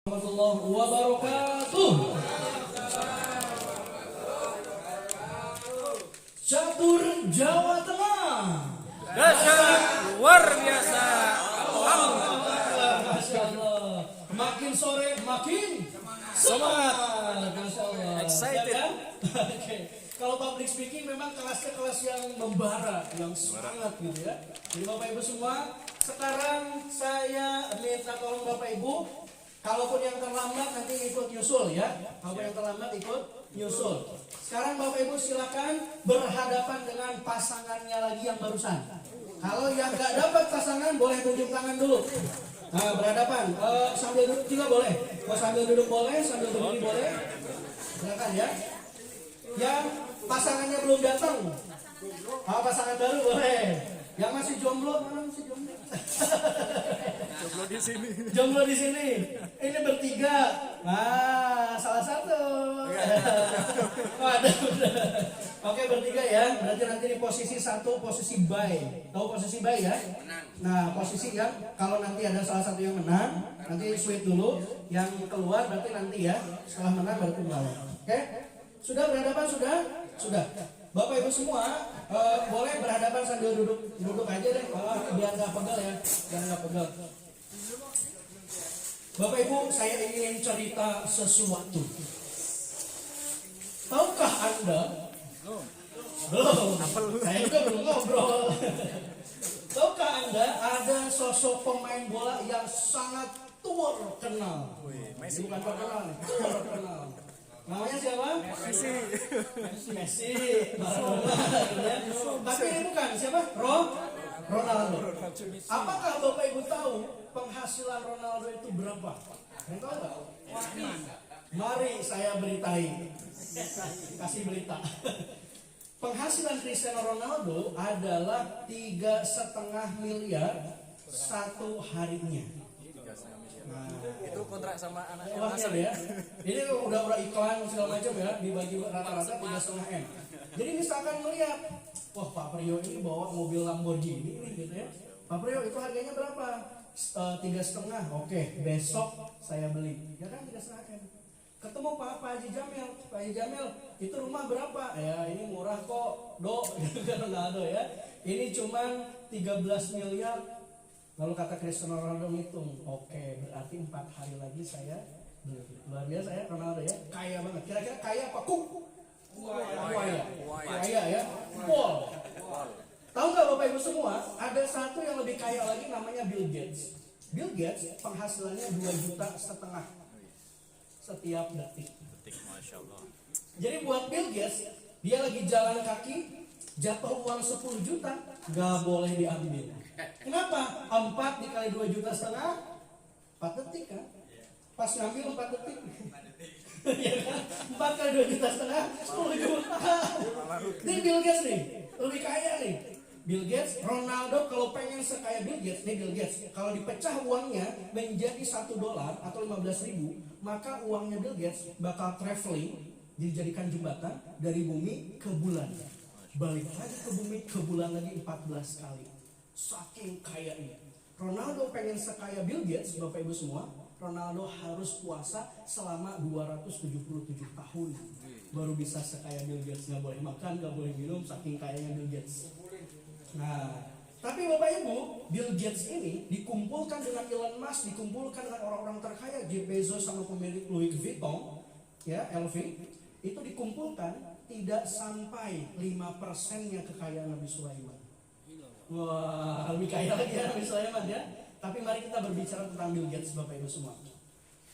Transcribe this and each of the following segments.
Warahmatullahi wabarakatuh. Catur Jawa Tengah. Dahsyat luar biasa. Masya Allah. Makin sore makin semangat. Masya Allah. Excited. Ya kan? Oke. Kalau public speaking memang kelasnya kelas yang membara, yang semangat gitu ya. Jadi Bapak Ibu semua, sekarang saya minta tolong Bapak Ibu, kalaupun yang terlambat nanti ikut nyusul ya. Kalau yang terlambat ikut nyusul. Sekarang Bapak Ibu silakan berhadapan dengan pasangannya lagi yang barusan. Kalau yang nggak dapat pasangan boleh tunjuk tangan dulu. Nah, berhadapan. Sambil duduk juga boleh. Mau sambil duduk boleh, sambil berdiri boleh. Silakan ya. Yang pasangannya belum datang, pasangan baru boleh. Yang masih jomblo, mana masih jomblo? Jomblo di sini. Jomblo di sini. Ini bertiga. Nah, salah satu. Waduh. Oke, bertiga ya. Berarti nanti di posisi satu, posisi bye. Tahu posisi bye ya? Nah, posisi yang kalau nanti ada salah satu yang menang, nanti sweep dulu. Yang keluar berarti nanti ya. Setelah menang baru kembali. Oke? Sudah berhadapan sudah? Sudah. Bapak Ibu semua boleh berhadapan sambil duduk aja deh, biar nggak pegal ya, biar nggak pegal. Bapak Ibu, saya ingin cerita sesuatu. Tahukah Anda? Belum. Saya juga belum ngobrol. Tahukah Anda ada sosok pemain bola yang sangat terkenal? Bukan terkenal nih, terkenal. Namanya siapa? Messi. Tapi ini bukan siapa? Ronaldo. Apakah Bapak Ibu tahu penghasilan Ronaldo itu berapa? Yang tahu nggak? Mari saya beritai. Kasih berita. Penghasilan Cristiano Ronaldo adalah 3,5 miliar satu harinya. Nah, itu kontrak sama anaknya Mas ya. Ini udah iklan segala macam ya, dibagi rata-rata 3,5 M. Jadi misalkan melihat, wah Pak Priyo ini bawa mobil Lamborghini nih gitu ya. Pak Priyo itu harganya berapa? 3,5. Oke, besok saya beli. Ya kan 3,5 M. Ketemu Pak Haji Jamil. Pak Haji Jamil, itu rumah berapa? Ya ini murah kok, Ronaldo ya. Ini cuman 13 miliar. Lalu kata Cristiano Ronaldo ngitung, oke, berarti 4 hari lagi saya beli. Luar biasa ya Ronaldo ya, kaya banget. Kira-kira kaya apa? Kaya ya, Paul. Tahu nggak Bapak Ibu semua? Ada satu yang lebih kaya lagi namanya Bill Gates. Bill Gates penghasilannya 2,5 juta setiap detik. Masya Allah. Jadi buat Bill Gates, dia lagi jalan kaki, jatuh uang 10 juta, nggak boleh diambil. Kenapa? 4 dikali 2,5 juta, 4 detik kan? Pas ngambil 4 detik. Ya kan? 4 kali 2,5 juta, 10 juta. Ini Bill Gates nih, lebih kaya nih. Bill Gates, Ronaldo kalau pengen sekaya Bill Gates, nih Bill Gates, kalau dipecah uangnya menjadi $1 atau 15.000, maka uangnya Bill Gates bakal traveling, dijadikan jembatan dari bumi ke bulan. Balik lagi ke bumi, ke bulan lagi 14 kali. Saking kayanya. Ronaldo pengen sekaya Bill Gates, Bapak Ibu semua, Ronaldo harus puasa selama 277 tahun baru bisa sekaya Bill Gates. Gak boleh makan, gak boleh minum, saking kayanya Bill Gates. Nah, tapi Bapak Ibu, Bill Gates ini dikumpulkan dengan Elon Musk, dikumpulkan dengan orang-orang terkaya, Jeff Bezos sama pemilik Louis Vuitton, ya LV, itu dikumpulkan tidak sampai 5%-nya kekayaan Nabi Sulaiman. Wah, lebih kaya lagi ya Nabi Sulaiman ya. Tapi mari kita berbicara tentang Bill Gates, Bapak Ibu semua.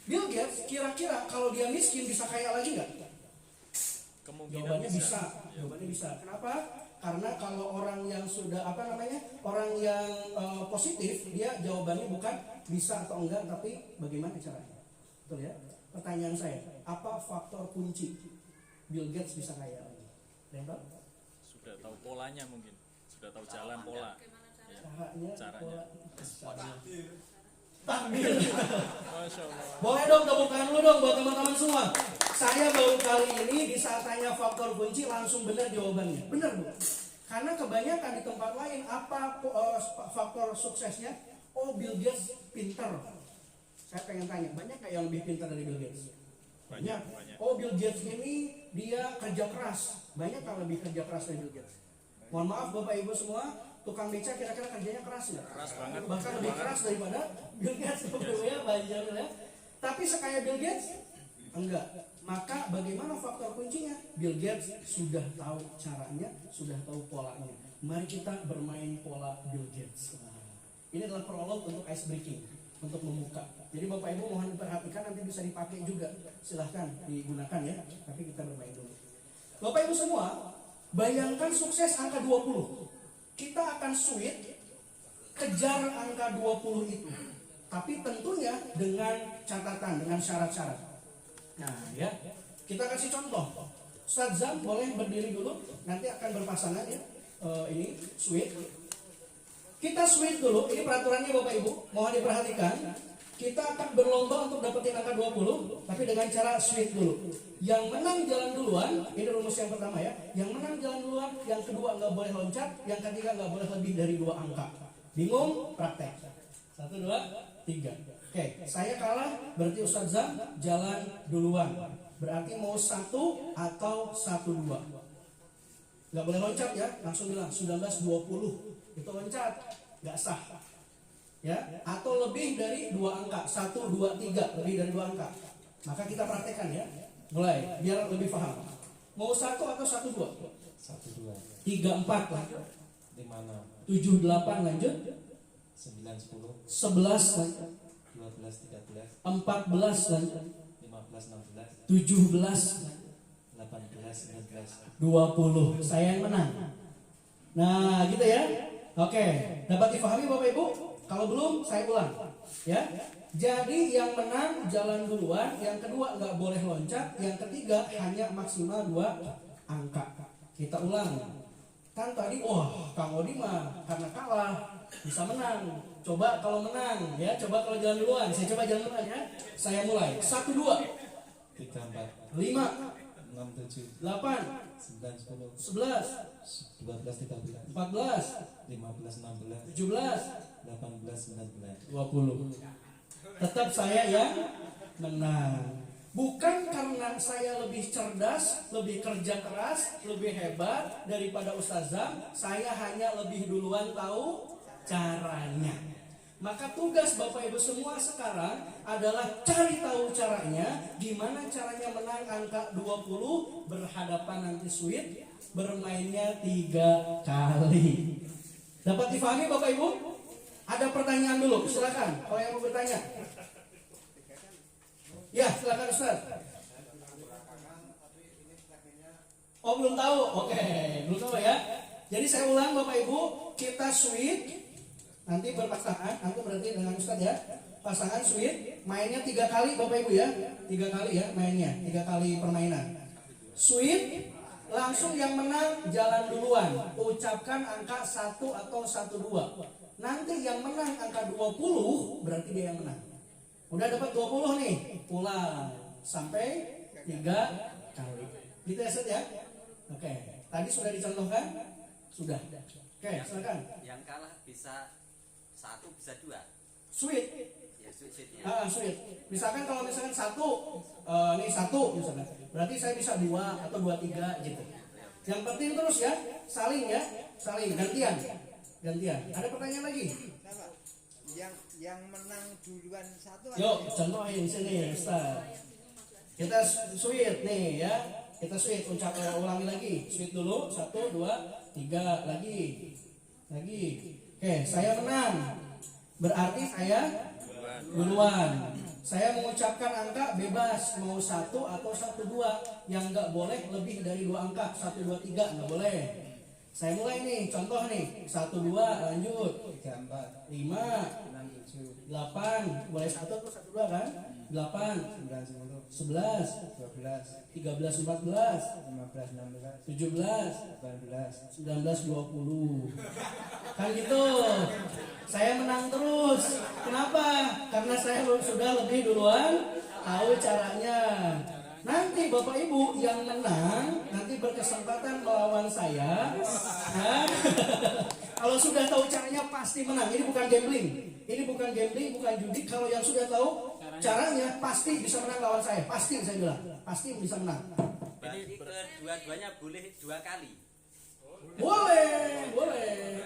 Bill Gates kira-kira kalau dia miskin bisa kaya lagi nggak? Jawabannya bisa. Jawabannya bisa. Kenapa? Karena kalau orang yang sudah orang yang positif, dia jawabannya bukan bisa atau enggak, tapi bagaimana caranya. Betul ya? Pertanyaan saya, apa faktor kunci Bill Gates bisa kaya lagi? Sudah tahu polanya mungkin. Sudah tahu jalan pola. Caranya. Takbir. Masya Allah. Boleh dong tepuk tangan dulu dong buat teman-teman semua. Saya baru kali ini di saat tanya faktor kunci langsung benar jawabannya. Benar Bu. Karena kebanyakan di tempat lain apa faktor suksesnya? Oh Bill Gates pintar. Saya pengen tanya, banyak nggak yang lebih pintar dari Bill Gates? Banyak. Oh, Bill Gates ini dia kerja keras. Banyak yang lebih kerja keras dari Bill Gates. Mohon maaf Bapak Ibu semua, tukang beca kira-kira kerjanya keras nggak? Keras banget. Bahkan lebih keras daripada Bill Gates, Bapak Ibu ya, banyak ya. Tapi sekaya Bill Gates? Enggak. Maka bagaimana faktor kuncinya? Bill Gates sudah tahu caranya, sudah tahu polanya. Mari kita bermain pola Bill Gates. Nah, ini adalah prolog untuk ice breaking, untuk membuka. Jadi Bapak Ibu mohon diperhatikan, nanti bisa dipakai juga. Silahkan digunakan ya. Tapi kita bermain dulu. Bapak Ibu semua, bayangkan sukses angka 20. Kita akan sweet kejar angka 20 itu. Tapi tentunya dengan catatan, dengan syarat-syarat. Nah ya, kita kasih contoh. Ustadz Zam boleh berdiri dulu, nanti akan berpasangan ya. Ini sweet. Kita sweet dulu, ini peraturannya Bapak Ibu, mohon diperhatikan. Kita akan berlomba untuk dapetin angka 20, tapi dengan cara sweet dulu. Yang menang jalan duluan, ini rumus yang pertama ya. Yang menang jalan duluan, yang kedua nggak boleh loncat, yang ketiga nggak boleh lebih dari 2 angka. Bingung? Praktek. 1, 2, 3. Oke, saya kalah, berarti Ustadz Zam jalan duluan. Berarti mau 1 atau 1, 2. Nggak boleh loncat ya, langsung bilang 19, 20. Itu loncat, nggak sah. Ya, atau lebih dari 2 angka, 1, 2, 3, lebih dari 2 angka. Maka kita praktekkan ya. Mulai, biar lebih paham. Mau 1 atau 1, 2? 1, 2, 3, 4 lanjut. 5, 6, 7, 8 lanjut. 9, 10, 11 lanjut. 12, 13, 14 lanjut. 15, 16, 17 18, 19. 20. Saya yang menang. Nah, gitu ya. Oke, dapat dipahami Bapak Ibu? Kalau belum, saya ulang. Ya. Jadi yang menang jalan duluan, yang kedua nggak boleh loncat, yang ketiga hanya maksimal 2 angka. Kita ulang. Kan tadi, Kang Odi mah karena kalah bisa menang. Coba kalau menang, ya. Coba kalau jalan duluan. Saya coba jalan duluan ya. Saya mulai. 1, 2, 3, 4, 5, 6, 7, 8, 9, 10, 11, 12, 13, 14, 15, 16, 17, 18, 19. 20. Tetap saya yang menang. Bukan karena saya lebih cerdas, lebih kerja keras, lebih hebat daripada Ustaz Zam, saya hanya lebih duluan tahu caranya. Maka tugas Bapak Ibu semua sekarang adalah cari tahu caranya, gimana caranya menang angka 20, berhadapan nanti sweet, bermainnya 3 kali. Dapat difahami Bapak Ibu? Ada pertanyaan dulu, silakan. Kalau yang mau bertanya. Ya, silakan Ustaz. Oh, belum tahu. Oke, belum tahu ya. Jadi saya ulang Bapak Ibu, kita sweet. Nanti berpasangan, nanti berarti dengan Ustaz ya. Pasangan sweet, mainnya 3 kali Bapak Ibu ya. 3 kali ya mainnya, 3 kali permainan. Sweet, langsung yang menang jalan duluan. Ucapkan angka 1 atau 1, 2. Nanti yang menang angka 20, berarti dia yang menang. Udah dapat 20 nih, ulang sampai 3 kali. Gitu ya Ustaz ya. Oke, tadi sudah dicontohkan? Sudah. Oke, silakan. Yang kalah bisa 1, bisa 2. Sweet. Ya, sweet-sweetnya. Sweet. Misalkan kalau misalkan 1, ini 1 misalkan. Berarti saya bisa 2 atau 2, 3 gitu. Yang penting terus ya, saling ya, saling gantian. Ada pertanyaan lagi? Yang menang duluan 1. Yuk, contohin sini, Ustaz. Kita sweet nih ya. Kita sweet, ulangi lagi. Sweet dulu, 1, 2, 3, lagi. Oke, saya menang. Berarti saya duluan. Saya mengucapkan angka bebas, mau 1 atau 1, 2. Yang nggak boleh lebih dari 2 angka, 1, 2, 3 nggak boleh. Saya mulai nih, contoh nih, 1, 2, lanjut. 3, 4, 5, 6, 7, 8, boleh 1 atau 1, 2 kan? 8, 9, 10, 11, 12, 13, 14, 15, 16, 17, 18. 19, 20. Kan gitu. Saya menang terus. Kenapa? Karena saya sudah lebih duluan tahu caranya. Nanti Bapak Ibu yang menang nanti berkesempatan melawan saya. Nah, kalau sudah tahu caranya pasti menang. Ini bukan gambling, bukan judi. Kalau yang sudah tahu Caranya pasti bisa menang lawan saya. Pasti saya bilang. Pasti bisa menang. Berarti kedua-duanya boleh 2 kali. Boleh.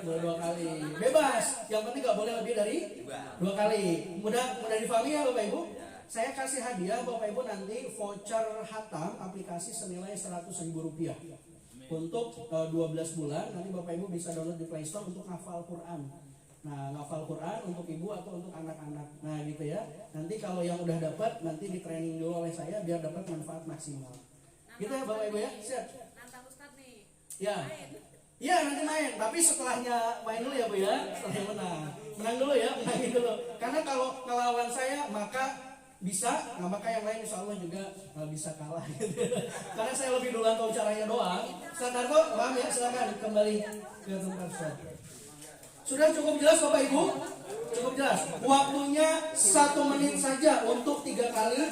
Dua kali. Bebas. Yang penting nggak boleh lebih dari 2 kali. Mudah difahami ya Bapak Ibu? Saya kasih hadiah Bapak Ibu nanti voucher Hatam aplikasi senilai Rp100.000 untuk 12 bulan. Nanti Bapak Ibu bisa download di Play Store untuk hafal Quran. Nah, ngafal Quran untuk ibu atau untuk anak-anak. Nah, gitu ya. Nanti kalau yang udah dapat nanti di training dulu oleh saya biar dapat manfaat maksimal. Gitu ya Bapak Ibu ya. Siap. Nantang Ustadz nih. Ya. Iya nanti main, tapi setelahnya main dulu ya Bu ya. Setelahnya menang dulu ya, menangin dulu. Karena kalau ngelawan saya maka bisa, nah maka yang lain insya Allah juga bisa kalah gitu. Karena saya lebih duluan tahu caranya doang. Ustaz Narko, paham ya? Silakan kembali ke tempat Ustaz. Sudah cukup jelas Bapak Ibu? Cukup jelas. Waktunya 1 menit saja untuk 3 kali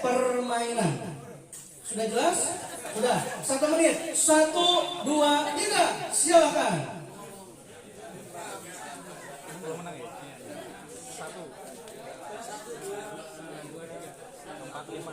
permainan. Sudah jelas? Sudah. 1 menit. 1, 2, 3. Silakan. Belum menang ya? 1, 4, 5, 6,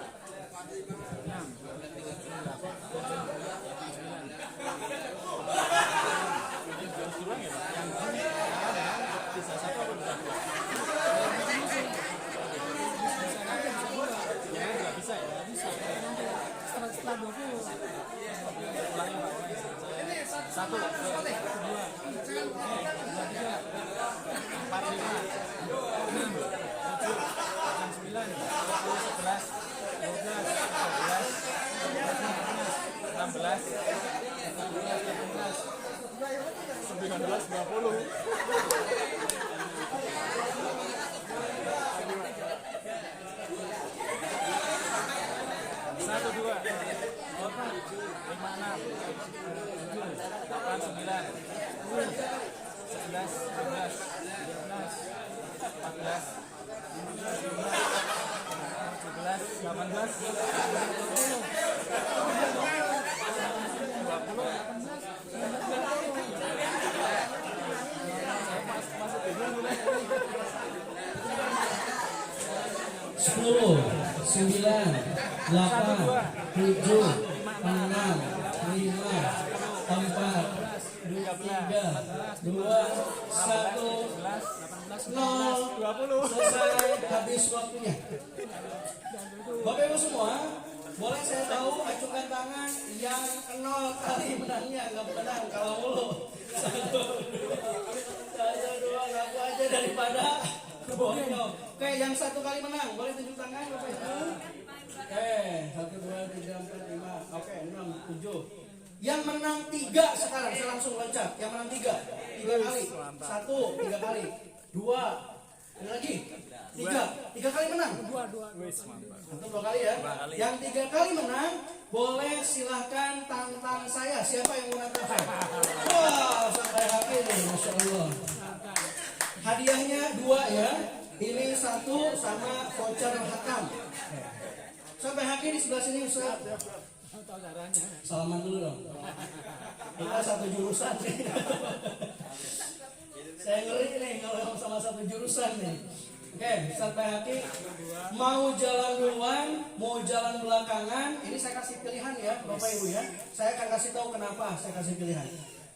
Selesai, habis waktunya. Bapak Ibu semua, boleh saya tahu acukan tangan yang 0 kali menangnya, nggak menang kalau mulu. 1, 2, ngaku aja daripada bohong. Oke, yang 1 kali menang, boleh tunjuk tangan Bapak Ibu. Oke, 1, 2, 3, 4, 5, oke, 6, 7. Yang menang 3 sekarang, saya langsung loncat. Yang menang 3 kali. 1, 3 kali. 2, lagi 3 kali menang. 2 kali ya. Yang 3 kali menang boleh silahkan tantang saya. Siapa yang mau nantang saya? Wah, sampai hati nih, masya Allah. Hadiahnya 2 ya. Ini 1 sama voucher Hatam. Sampai haki di sebelah sini Ustaz. Salaman dulu dong. Kita satu jurusan nih. Saya ngeri nih kalau sama satu jurusan nih. Oke, Ustaz Bayhaqi mau jalan duluan, mau jalan belakangan. Ini saya kasih pilihan ya, Bapak Ibu ya. Saya akan kasih tahu kenapa saya kasih pilihan.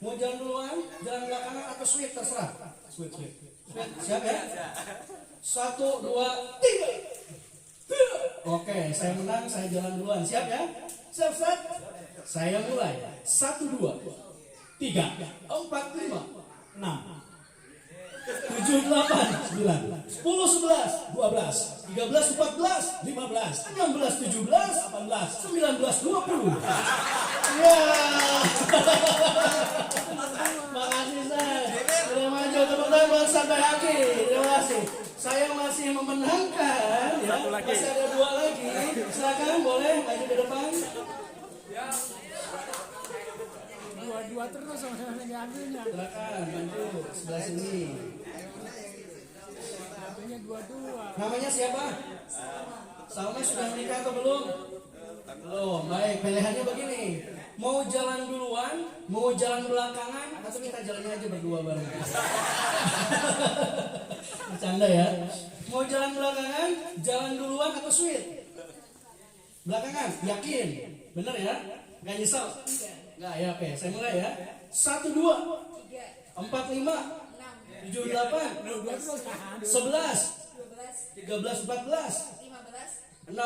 Mau jalan duluan, jalan belakangan atau sweet terserah. Sweet. Siap ya? 1, 2, 3. Oke, saya menang, saya jalan duluan. Siap ya? Siap, Ustaz? Saya mulai. 1, 2, 3, 4, 5, 6. 7, 8, 9, 10, 11, 12, 13, 14, 15, 16, 17, 18, 19, 20. Ya. Makasih Ustaz. Sudah maju tepuk tangan buat Ustaz Bayhaqi. Terima kasih. Saya masih memenangkan ya. Masih ada 2 lagi. Silakan boleh maju ke depan. Dua terus sama diambilnya. Silakan maju sebelah sini. Ambilnya 2. Namanya siapa? Salma sudah menikah atau belum? Belum. Baik, pilihannya begini. Mau jalan duluan, mau jalan belakangan, atau kita jalannya aja berdua bareng. Bercanda ya. Mau jalan belakangan, jalan duluan atau sweet? Belakangan, yakin? Bener ya? Gak nyesel? Enggak ya, oke. Saya mulai ya. 1, 2, 4, 5, 7, 8, 11, 13, 14, 16, 17, 20.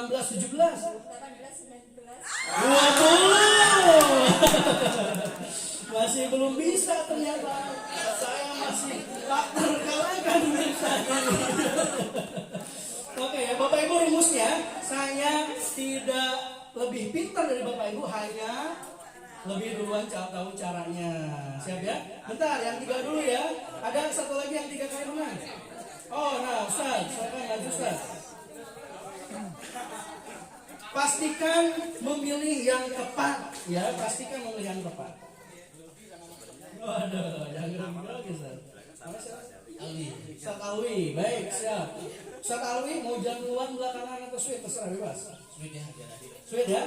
Masih belum bisa ternyata. Saya masih tak terkalahkan dengan saya. Oke ya, Bapak Ibu rumusnya. Saya tidak lebih pintar dari Bapak Ibu, hanya lebih duluan tahu caranya. Siap ya? Bentar, yang 3 dulu ya. Ada satu lagi yang 3 kali menang. Oh, nah Ustaz, silakan lanjut Ustaz. Pastikan memilih yang tepat ya, pastikan memilih yang tepat. Waduh, jangan grogi Ustaz. Ali. Ustaz Alwi, baik, siap. Ustaz Alwi mau jalan duluan, belakangan atau sweet, terserah bebas. Sweet ya.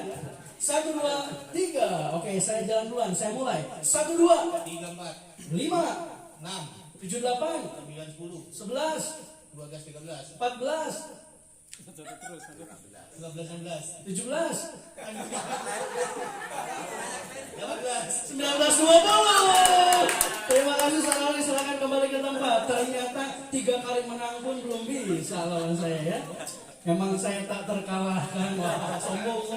1, 2, 3. Oke, saya jalan duluan, saya mulai. 1, 2, 3, 4, 5, 6, 7, 8, 9, 10, 11, 12, 13, 14, 15, 16, 17, 18. 19, 20. Terima kasih Ustaz Alwi, silakan kembali ke tempat. Ternyata 3 kali menang pun belum bisa lawan saya ya. Memang saya tak terkalahkan. Wah, sombong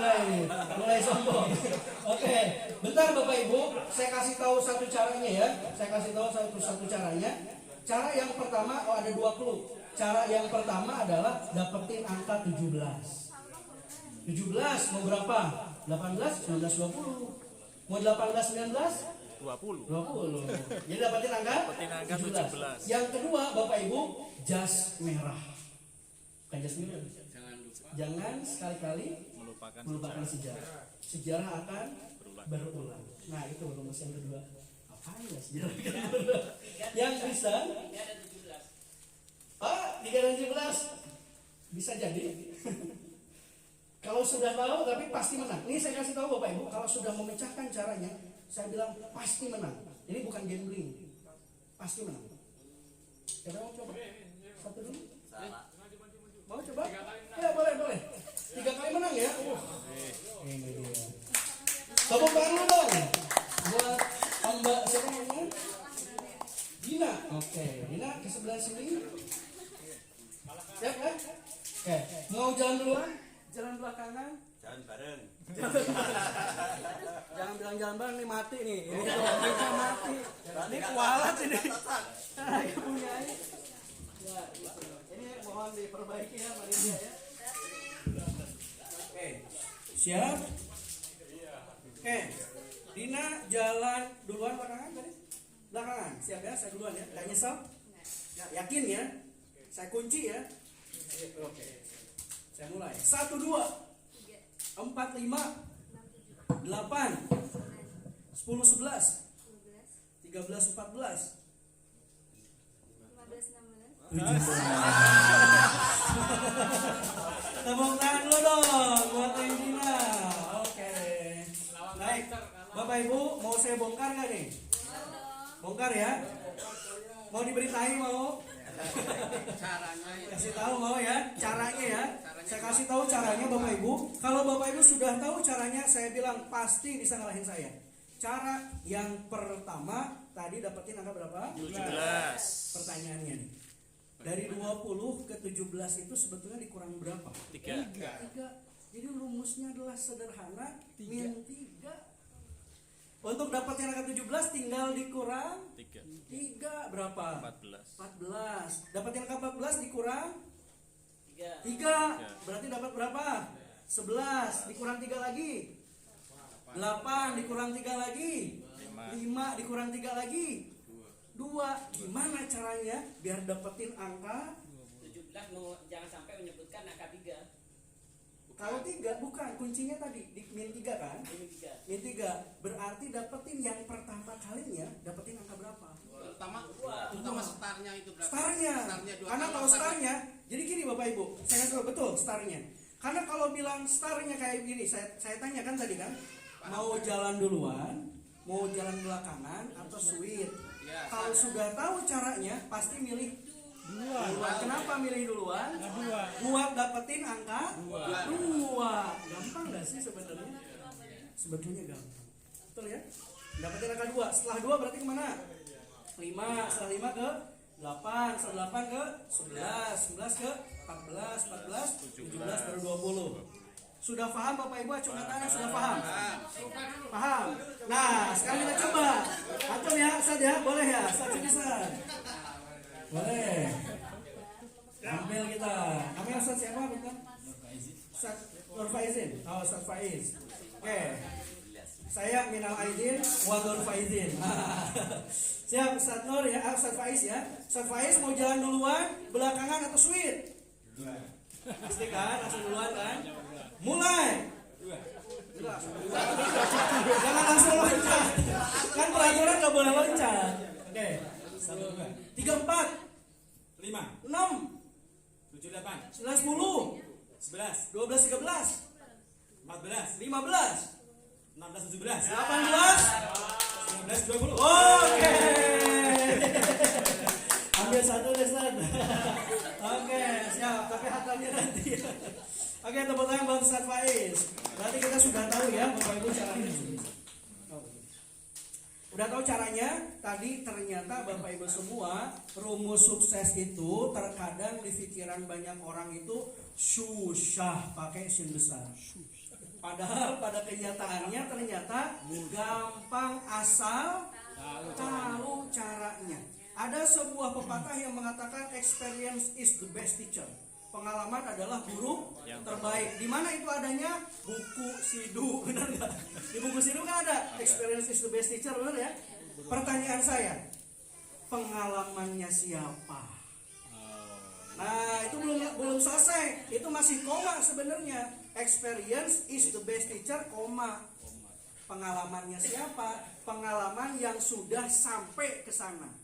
mulai sombong. Oke, bentar Bapak Ibu, saya kasih tahu satu caranya ya. Saya kasih tahu satu caranya. Cara yang pertama, ada 2 clue. Cara yang pertama adalah dapetin angka 17. 17 mau berapa? 18, 19, 20. Mau 18, 19? 20. 20. Jadi dapetin angka 17. 17. Yang kedua Bapak Ibu, jas merah. Bukan jas merah. Jangan sekali-kali melupakan sejarah. Sejarah akan berulang. Nah itu rumus yang kedua. Apa ya sejarah akan berulang? Yang bisa 3 dan 17 bisa jadi. Kalau sudah tahu tapi pasti menang. Ini saya kasih tahu Bapak Ibu, kalau sudah memecahkan caranya, saya bilang pasti menang. Ini bukan gambling, pasti menang. Kita mau coba satu dulu. Mau coba? Ya boleh. 3 kali menang ya. Ini dia. Tepuk tangan dulu dong buat Mbak siapa namanya? Dina. Oke, Dina ke sebelah sini. Siap ya? Oke, mau jalan duluan? Jalan belakangan? Jalan bareng. Jangan bilang jalan bareng nih mati nih. Ini kita mati. Ini kualat ini. Saya punya ini. Ya, ini mohon diperbaiki ya Pak Dinda ya. Oke. Siap? Oke. Dina jalan duluan belakangan tadi? Belakangan. Siap ya? Saya duluan ya. Enggak nyesel? Ya, yakin ya? Saya kunci ya. Oke. Saya mulai. 1, 2, 4, 5, 8, 10, 11, 13, 14, 17. Tepuk tangan dulu dong buat Dina. Oke. Baik. Bapak Ibu mau saya bongkar nggak nih? Bongkar ya. Mau diberitain mau? Kasih tahu mau ya caranya ya. Saya kasih tahu caranya Bapak Ibu. Kalau Bapak Ibu sudah tahu caranya, saya bilang pasti bisa ngalahin saya. Cara yang pertama tadi dapetin angka berapa? 17. Pertanyaannya nih. Dari 20 ke 17 itu sebetulnya dikurang berapa? 3. 3. Jadi rumusnya adalah sederhana, min 3. Untuk dapetin angka 17 tinggal dikurang 3 berapa? 14. 14. Dapetin angka 14 dikurang 3. Berarti dapat berapa? 11 dikurang 3 lagi 8 dikurang 3 lagi 5 dikurang 3 lagi 2. Gimana caranya biar dapetin angka 17? Jangan sampai menyebutkan angka 3. kalau 3 bukan kuncinya tadi di min 3 kan? Min 3 berarti dapetin yang pertama kalinya dapetin angka berapa? Terutama startnya itu berapa? Startnya. Karena kalau startnya, jadi gini Bapak Ibu, saya kasih tahu betul startnya. Karena kalau bilang startnya kayak gini, saya tanya kan tadi kan, mau jalan duluan, mau jalan belakangan atau sweet. Kalau sudah tahu caranya, pasti milih Dua. Kenapa milih duluan? Dua. Buat dapetin angka 2. Gampang gak sih sebenarnya? Sebetulnya gampang. Betul ya? Dapetin angka 2. Setelah 2 berarti kemana? 5. Setelah 5 ke 8. Setelah 8 ke 11. 11 ke 14. 14, 17 baru 20. Sudah paham Bapak Ibu? Acung tangan sudah paham? Paham? Nah, sekarang kita coba. Antum ya, Ustaz ya? Boleh ya? Ustaz bisa? Boleh. Ambil kita. Namanya Ustaz siapa? Bukan? Ustaz Nur Faizin. Oh, Ustaz Faiz. Oke. Saya minal aidin wa Nur Faizin. Siap Ustaz Nur ya, Ustaz Faiz ya. Ustaz Faiz mau jalan duluan, belakangan atau sweet? Pasti kan, langsung duluan kan? Mulai. Jangan langsung loncat. Kan peraturan nggak boleh loncat. Oke. 3, 4, 5, 6, 7, 8, 9, 10, 11, 12, 13, 14, 15, 16, 17, 18. 19, 20. Oke. Ambil satu deh, Ustaz. Oke, siap. Tapi hatamnya nanti. Oke, tepuk tangan buat Ustaz Faiz. Berarti kita sudah tahu ya Bapak Ibu caranya. Udah tahu caranya? Tadi ternyata Bapak Ibu semua, rumus sukses itu terkadang di pikiran banyak orang itu susah, pakai sin besar. Padahal pada kenyataannya ternyata gampang asal tahu caranya. Ada sebuah pepatah yang mengatakan experience is the best teacher. Pengalaman adalah guru terbaik. Di mana itu adanya? Buku Sidu, benar nggak? Di buku Sidu kan ada experience is the best teacher, benar ya? Pertanyaan saya, pengalamannya siapa? Nah, itu belum selesai. Itu masih koma sebenarnya. Experience is the best teacher, koma. Pengalamannya siapa? Pengalaman yang sudah sampai ke sana.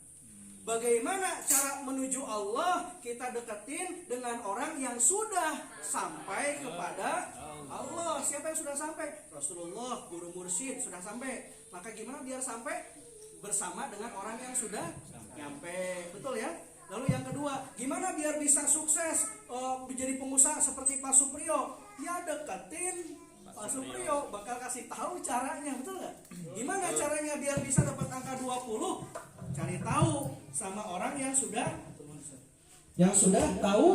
Bagaimana cara menuju Allah? Kita deketin dengan orang yang sudah sampai kepada Allah. Siapa yang sudah sampai? Rasulullah, guru mursyid sudah sampai. Maka gimana biar sampai? Bersama dengan orang yang sudah nyampe. Betul ya? Lalu yang kedua, gimana biar bisa sukses menjadi pengusaha seperti Pak Supriyo? Ya deketin Pak Supriyo, bakal kasih tahu caranya, betul nggak? Gimana caranya biar bisa dapat angka 20? Cari tahu sama orang yang sudah tahu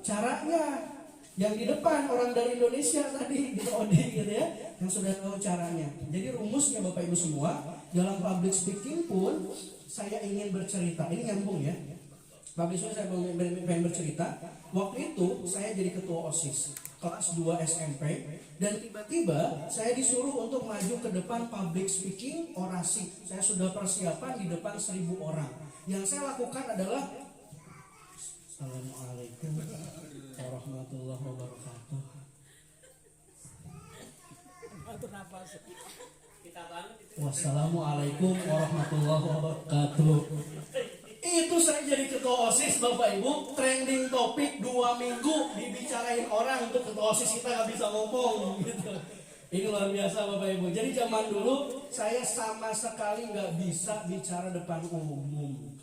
caranya. Yang di depan orang dari Indonesia tadi di OD gitu ya, yang sudah tahu caranya. Jadi rumusnya Bapak Ibu semua, dalam public speaking pun saya ingin bercerita. Ini nyambung ya. Public speaking saya pengen bercerita. Waktu itu saya jadi ketua OSIS kelas 2 SMP dan tiba-tiba saya disuruh untuk maju ke depan public speaking orasi. Saya sudah persiapan di depan 1.000 orang. Yang saya lakukan adalah Assalamualaikum warahmatullahi wabarakatuh. Atur nafas. Kita banget itu. Wassalamualaikum warahmatullahi wabarakatuh. Itu saya jadi ketua OSIS Bapak Ibu, trending topik 2 minggu dibicarain orang. Untuk ketua OSIS kita nggak bisa ngomong gitu. Ini luar biasa Bapak Ibu. Jadi zaman dulu saya sama sekali nggak bisa bicara depan umum.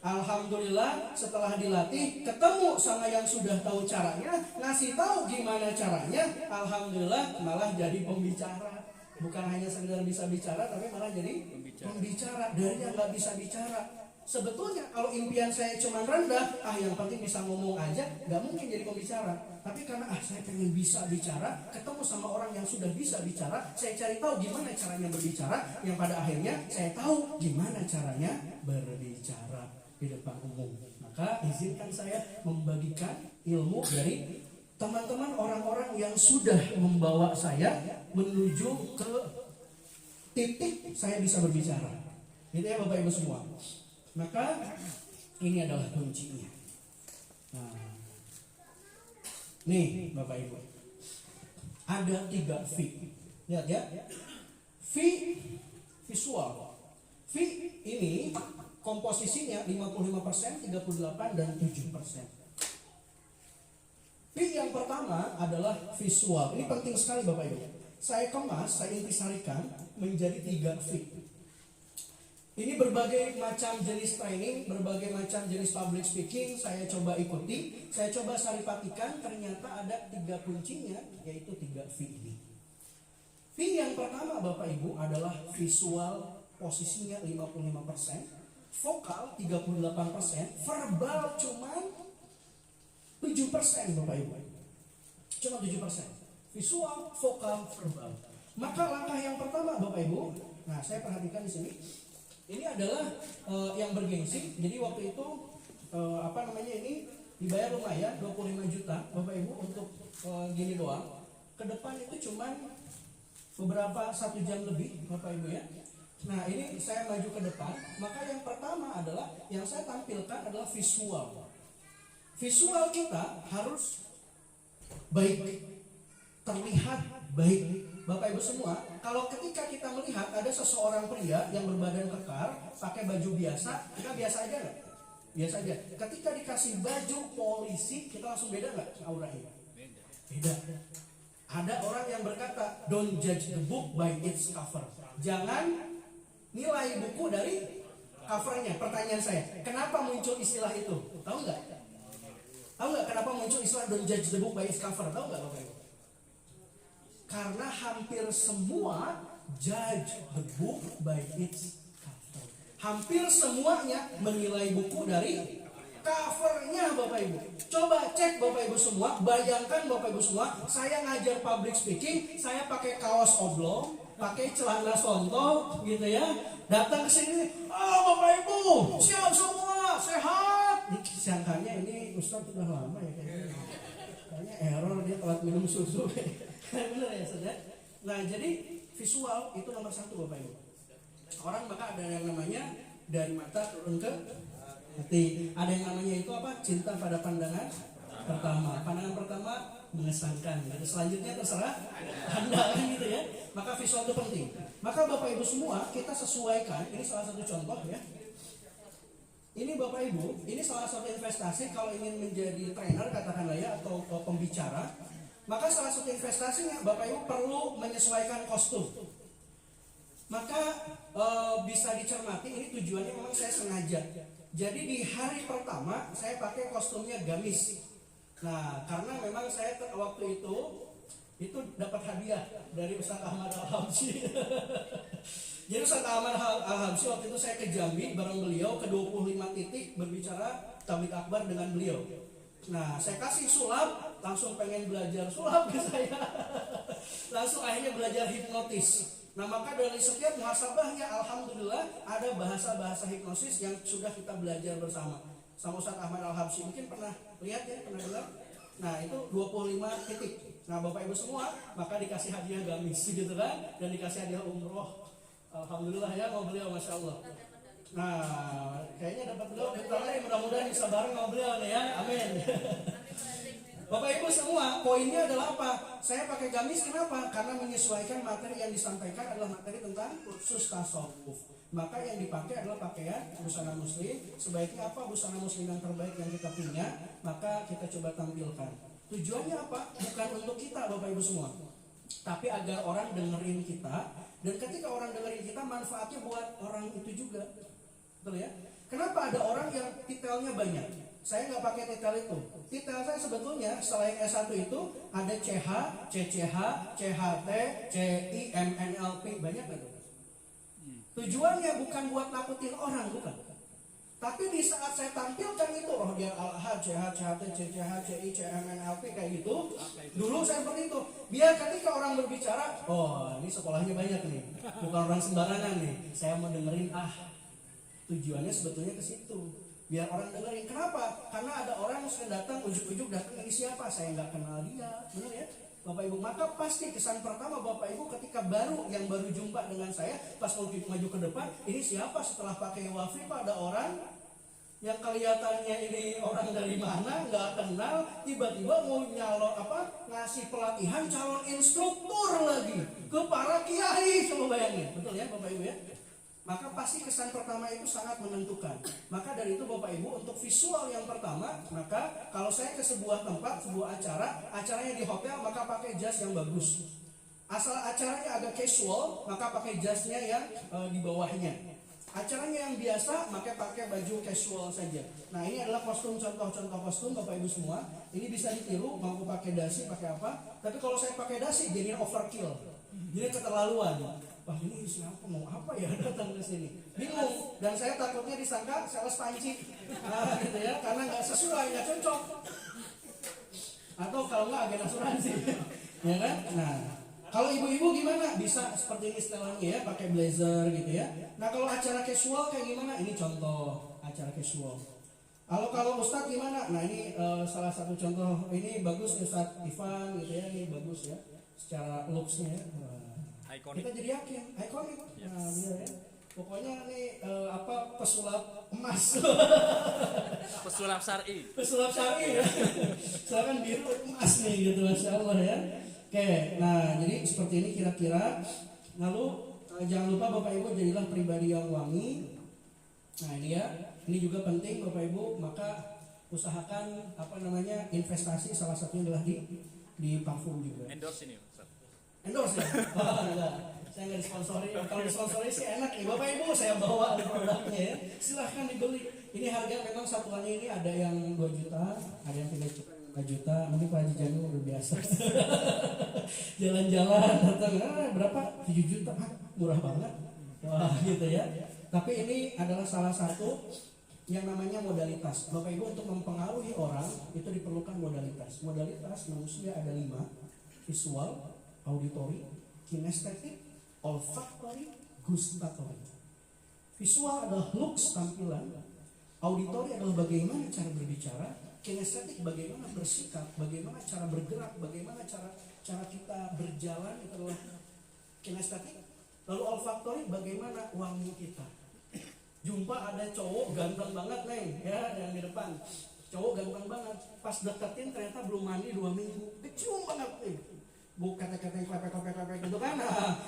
Alhamdulillah setelah dilatih ketemu sama yang sudah tahu caranya, ngasih tahu gimana caranya. Alhamdulillah malah jadi pembicara. Bukan hanya sekedar bisa bicara, tapi malah jadi pembicara dari yang nggak bisa bicara. Sebetulnya kalau impian saya cuma rendah, yang penting bisa ngomong aja, nggak mungkin jadi pembicara. Tapi karena saya pengen bisa bicara, ketemu sama orang yang sudah bisa bicara, saya cari tahu gimana caranya berbicara, yang pada akhirnya saya tahu gimana caranya berbicara di depan umum. Maka izinkan saya membagikan ilmu dari teman-teman orang-orang yang sudah membawa saya menuju ke titik saya bisa berbicara. Gitu ya Bapak Ibu semua. Maka ini adalah kuncinya. Nah, nih Bapak Ibu, ada 3 V. Lihat ya, V visual. V ini komposisinya 55%, 38 dan 7%. V yang pertama adalah visual. Ini penting sekali Bapak Ibu. Saya kemas, saya intisarikan menjadi 3 V. V Ini berbagai macam jenis training, berbagai macam jenis public speaking saya coba ikuti, saya coba saripatikan, ternyata ada 3 kuncinya, yaitu 3 V ini. V yang pertama Bapak Ibu adalah visual, posisinya 55%, vokal 38%, verbal cuman 7% Bapak Ibu. Cuma 7%. Visual, vokal, verbal. Maka langkah yang pertama Bapak Ibu, nah saya perhatikan di sini. Ini adalah yang bergengsi. Jadi waktu itu ini dibayar lumayan 25 juta Bapak Ibu untuk gini doang. Ke depan itu cuman beberapa 1 jam lebih Bapak Ibu ya. Nah ini saya maju ke depan. Maka yang pertama adalah yang saya tampilkan adalah visual. Visual kita harus baik, terlihat baik. Bapak Ibu semua, kalau ketika kita melihat ada seseorang pria yang berbadan kekar, pakai baju biasa, kita biasa aja nggak? Biasa aja. Ketika dikasih baju polisi, kita langsung beda nggak auranya? Beda. Ada orang yang berkata, don't judge the book by its cover. Jangan nilai buku dari covernya. Pertanyaan saya, kenapa muncul istilah itu? Tahu nggak? Tahu nggak kenapa muncul istilah don't judge the book by its cover? Tahu nggak Bapak Ibu? Karena hampir semua judge the book by its cover. Hampir semuanya menilai buku dari covernya Bapak Ibu. Coba cek Bapak Ibu semua, bayangkan Bapak Ibu semua, saya ngajar public speaking, saya pakai kaos oblong, pakai celana sontok gitu ya. Datang ke sini, Bapak Ibu, siap semua, sehat. Sangkanya ini Ustaz sudah lama ya kayaknya. Kayaknya error, dia telat minum susu. Benar ya saudara. Nah jadi visual itu nomor 1 Bapak Ibu. Orang maka ada yang namanya dari mata turun ke hati. Ada yang namanya itu apa? Cinta pada pandangan pertama. Pandangan pertama mengesankan. Jadi selanjutnya terserah Anda kan gitu ya. Maka visual itu penting. Maka Bapak Ibu semua kita sesuaikan. Ini salah satu contoh ya. Ini Bapak Ibu, ini salah satu investasi kalau ingin menjadi trainer katakanlah ya atau pembicara. Maka salah satu investasinya Bapak Ibu perlu menyesuaikan kostum. Maka bisa dicermati ini tujuannya memang saya sengaja. Jadi di hari pertama saya pakai kostumnya gamis. Nah karena memang saya waktu itu dapat hadiah dari Ustaz Ahmad Al-Habsyi. Jadi Ustaz Ahmad Al-Habsyi waktu itu saya ke Jambi bareng beliau ke 25 titik berbicara tabligh akbar dengan beliau. Nah saya kasih sulap, langsung pengen belajar sulap ke saya. Langsung akhirnya belajar hipnotis. Nah maka dari setiap muhasabahnya alhamdulillah ada bahasa-bahasa hipnosis yang sudah kita belajar bersama sama Ustaz Ahmad Al-Habsyi. Mungkin pernah lihat ya, pernah dengar. Nah itu 25 titik. Nah Bapak Ibu semua maka dikasih hadiah gamis gitu kan, dan dikasih hadiah umroh. Alhamdulillah ya mau beliau, Masya Allah. Nah kayaknya dapat beliau bentar lagi, mudah-mudahan bisa bareng sama beliau nih ya, amin. Bapak Ibu semua, poinnya adalah apa? Saya pakai gamis kenapa? Karena menyesuaikan materi yang disampaikan adalah materi tentang kursus tasawuf. Maka yang dipakai adalah pakaian busana muslim. Sebaiknya apa? Busana muslim yang terbaik yang kita punya, maka kita coba tampilkan. Tujuannya apa? Bukan untuk kita Bapak Ibu semua, tapi agar orang dengerin kita. Dan ketika orang dengerin kita, manfaatnya buat orang itu juga. Betul ya? Kenapa ada orang yang titelnya banyak? Saya nggak pakai titel itu. Titel saya sebetulnya selain S1 itu ada CH, CCH, CHT, CI, MNLP, banyak nggak tuh? Tujuannya bukan buat nakutin orang, bukan. Tapi di saat saya tampilkan itu, dia Al-Ahad, CH, CHT, CCH, CI, CMNLP kayak gitu. Dulu saya seperti itu. Biar ketika orang berbicara, oh ini sekolahnya banyak nih, bukan orang sembarangan nih. Saya mau dengerin tujuannya sebetulnya ke situ. Biar orang dengerin. Kenapa? Karena ada orang yang suka datang, ujuk-ujuk datang, ini siapa? Saya nggak kenal dia, benar ya? Bapak Ibu, maka pasti kesan pertama Bapak Ibu ketika baru jumpa dengan saya, pas mau maju ke depan, ini siapa? Setelah pakai wafi, ada orang yang kelihatannya ini orang dari mana, nggak kenal, tiba-tiba mau ngasih pelatihan calon instruktur lagi ke para kiai, coba bayangin, betul ya Bapak Ibu ya? Maka pasti kesan pertama itu sangat menentukan. Maka dari itu Bapak Ibu, untuk visual yang pertama, maka kalau saya ke sebuah tempat, sebuah acaranya di hotel, maka pakai jas yang bagus. Asal acaranya agak casual, maka pakai jasnya yang di bawahnya. Acaranya yang biasa, maka pakai baju casual saja. Nah, ini adalah contoh-contoh kostum Bapak Ibu semua. Ini bisa ditiru, mau pakai dasi, pakai apa. Tapi kalau saya pakai dasi, jadinya overkill. Jadi keterlaluan. Wah, ini siapa, mau apa ya datang ke sini? Bingung. Dan saya takutnya disangka sales panci. Nah, gitu ya, karena nggak sesuai, nggak cocok. Atau kalau nggak agen asuransi. Ya kan? Nah, kalau ibu-ibu gimana? Bisa seperti ini setelannya ya, pakai blazer gitu ya. Nah, kalau acara casual kayak gimana? Ini contoh acara casual. Kalau Ustadz gimana? Nah, ini salah satu contoh. Ini bagus Ustadz Ivan gitu ya, ini bagus ya. Secara looks-nya ya. Ikonik. Kita jadi yakin, ikonik. Nah, bener ya. Pokoknya nih pesulap emas. Pesulap syar'i. Pesulap syar'i ya. Silakan biru emas nih gitu, Masya Allah ya. Oke, nah jadi seperti ini kira-kira. Lalu jangan lupa Bapak Ibu jadilah pribadi yang wangi. Nah ini ya, ini juga penting Bapak Ibu. Maka usahakan investasi, salah satunya adalah di parfum juga. Endorse ini, Ustaz. Endorse ya? Oh, enggak. Saya nggak disponsori. Kalau disponsori sih enak nih Bapak Ibu, saya bawa produknya ya. Silahkan dibeli. Ini harga memang satuannya ini ada yang 2 juta, ada yang 3 juta. Mungkin Pak Haji Janu udah biasa. Jalan-jalan datang, berapa? 7 juta, murah banget. Wah gitu ya. Tapi ini adalah salah satu yang namanya modalitas. Bapak Ibu untuk mempengaruhi orang itu diperlukan modalitas. Modalitas manusia ada 5: visual, auditory, kinestetik, olfactory, gustatory. Visual adalah looks, tampilan. Auditory adalah bagaimana cara berbicara. Kinestetik bagaimana bersikap, bagaimana cara bergerak, bagaimana cara kita berjalan, itu adalah kinestetik. Lalu olfactory bagaimana wangi kita. Jumpa ada cowok ganteng banget Neng ya, yang di depan. Cowok ganteng banget, pas deketin ternyata belum mandi 2 minggu, kecium banget bu kata-kata yang klepek gitu kan.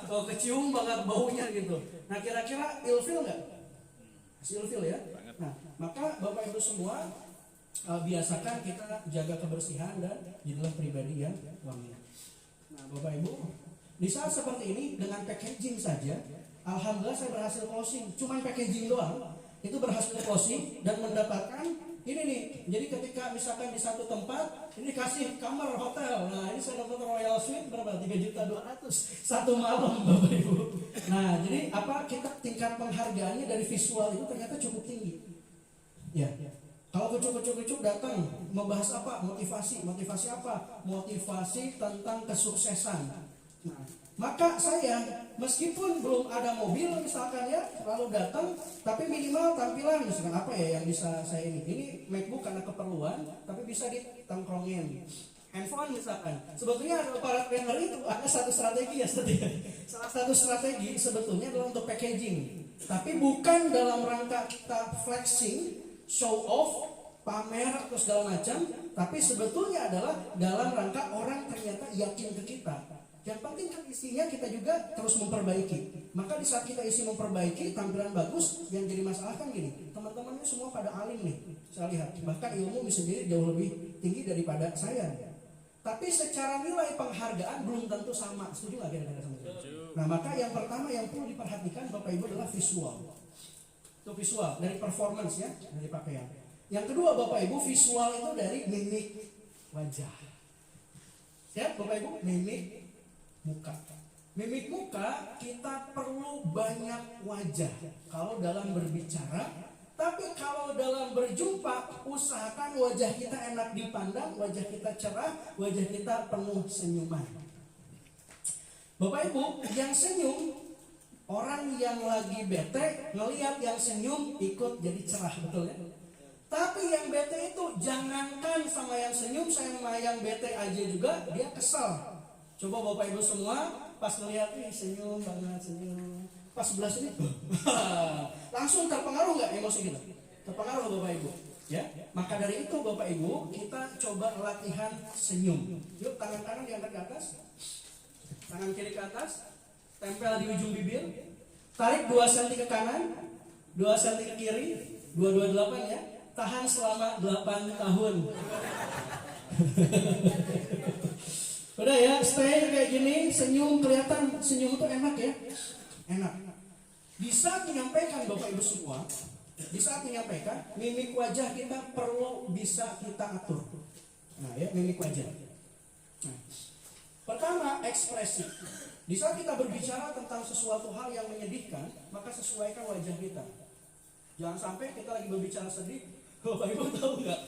Kecium banget baunya gitu. Nah kira-kira ilfil nggak? Ilfil ya. Nah maka Bapak Ibu semua biasakan kita jaga kebersihan dan jadilah pribadi yang wangi. Nah Bapak Ibu, di saat seperti ini dengan packaging saja, alhamdulillah saya berhasil closing. Cuman packaging doang itu berhasil closing dan mendapatkan ini nih. Jadi ketika misalkan di satu tempat ini kasih kamar hotel. Nah ini saya dapat Royal Suite berapa? 3.200.000 satu malam Bapak Ibu. Nah jadi kita tingkat penghargaannya dari visual itu ternyata cukup tinggi. Ya. Kalau kucuk-kucuk datang membahas apa? Motivasi apa? Motivasi tentang kesuksesan. Nah, maka saya meskipun belum ada mobil misalkan ya, lalu datang, tapi minimal tampilan misalkan apa ya yang bisa saya ini MacBook karena keperluan, tapi bisa ditongkrongin. Handphone misalkan, sebetulnya para trainer itu ada satu strategi ya, salah satu strategi sebetulnya adalah untuk packaging, tapi bukan dalam rangka kita flexing, show off, pamer atau segala macam, tapi sebetulnya adalah dalam rangka orang ternyata yakin ke kita. Yang penting kan isinya kita juga terus memperbaiki. Maka di saat kita isi memperbaiki, tampilan bagus, yang jadi masalah kan gini, teman-temannya semua pada alim nih, saya lihat. Bahkan ilmu sendiri jauh lebih tinggi daripada saya. Tapi secara nilai penghargaan belum tentu sama. Setuju nggak kira-kira sama saya? Nah maka yang pertama yang perlu diperhatikan Bapak Ibu adalah visual. Itu visual dari performance ya, dari pakaian. Yang kedua Bapak Ibu, visual itu dari mimik wajah. Siap Bapak Ibu, mimik muka. Mimik muka kita perlu banyak wajah kalau dalam berbicara, tapi kalau dalam berjumpa usahakan wajah kita enak dipandang, wajah kita cerah, wajah kita penuh senyuman. Bapak Ibu, yang senyum, orang yang lagi bete ngelihat yang senyum ikut jadi cerah, betul ya? Tapi yang bete itu jangankan sama yang senyum, sama yang bete aja juga dia kesal. Coba Bapak Ibu semua pas ngelihat nih senyum banget, senyum. Pas sebelah sini langsung terpengaruh nggak emosi kita? Terpengaruh Bapak Ibu. Ya, maka dari itu Bapak Ibu kita coba latihan senyum. Yuk tangan kanan diangkat ke atas, tangan kiri ke atas, tempel di ujung bibir, tarik 2 cm ke kanan, 2 cm ke kiri, 228 ya. Tahan selama 8 tahun. Udah ya, stay kayak gini, senyum kelihatan, senyum itu enak ya. Enak. Di saat menyampaikan Bapak Ibu semua, di saat menyampaikan, mimik wajah kita perlu bisa kita atur. Nah ya, mimik wajah. Nah, pertama, ekspresi. Di saat kita berbicara tentang sesuatu hal yang menyedihkan, maka sesuaikan wajah kita. Jangan sampai kita lagi berbicara sedih, Bapak Ibu tahu nggak?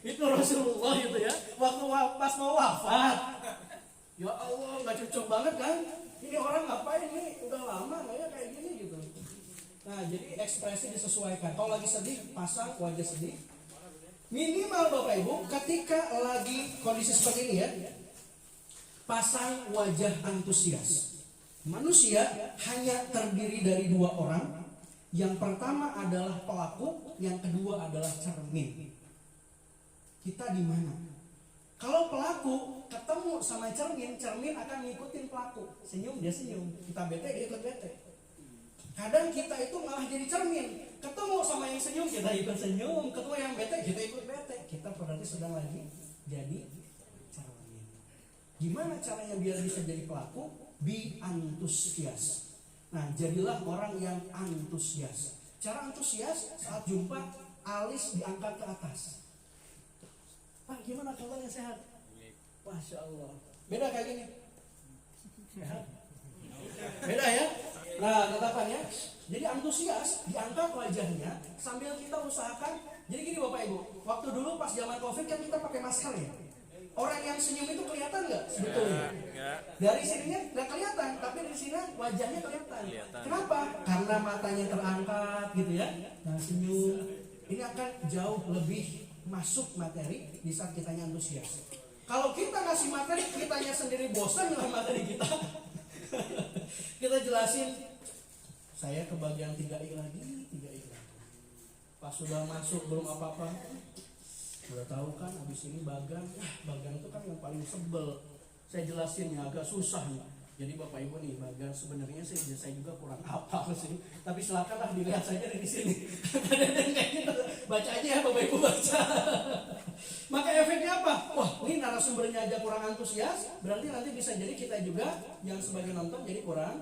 Itu Rasulullah gitu ya, waktu pas mau wafat. Ya Allah, nggak cocok banget kan? Ini orang ngapain nih? Udah lama nggak ya kayak gini gitu. Nah, jadi ekspresi disesuaikan. Kalau lagi sedih, pasang wajah sedih. Minimal Bapak Ibu, ketika lagi kondisi seperti ini ya, pasang wajah antusias. Manusia hanya terdiri dari dua orang. Yang pertama adalah pelaku, yang kedua adalah cermin. Kita di mana? Kalau pelaku ketemu sama cermin, cermin akan ngikutin pelaku. Senyum dia senyum, kita bete dia ikut bete. Kadang kita itu malah jadi cermin. Ketemu sama yang senyum kita ikut senyum, ketemu yang bete kita ikut bete. Kita berarti sedang lagi jadi cermin. Gimana caranya biar bisa jadi pelaku? Be antusias. Nah, jadilah orang yang antusias. Cara antusias saat jumpa, alis diangkat ke atas. Pak, gimana kabarnya, sehat? Masya Allah. Beda kayak gini. Sehat? Beda ya? Nah, tatapannya. Jadi antusias, diangkat wajahnya sambil kita usahakan. Jadi gini Bapak Ibu, waktu dulu pas zaman Covid kan kita pakai masker ya. Orang yang senyum itu kelihatan nggak sebetulnya? Dari sininya nggak kelihatan, tapi dari sini wajahnya kelihatan. Kenapa? Karena matanya terangkat gitu ya. Nah, senyum ini akan jauh lebih masuk materi di saat kitanya antusias. Kalau kita ngasih materi, kitanya sendiri bosan dengan materi kita. Kita jelasin, saya ke bagian 3I lagi, 3I lagi. Pas sudah masuk belum apa-apa. Udah tahu kan, habis ini Bagan itu kan yang paling sebel. Saya jelasin ya agak susah nih. Jadi Bapak Ibu nih, Bagan sebenarnya saya juga kurang hafal sih. Tapi silakanlah dilihat saja dari sini. Baca aja ya Bapak Ibu baca. Maka efeknya apa? Wah, ini narasumbernya aja kurang antusias, berarti nanti bisa jadi kita juga yang sebagai nonton jadi kurang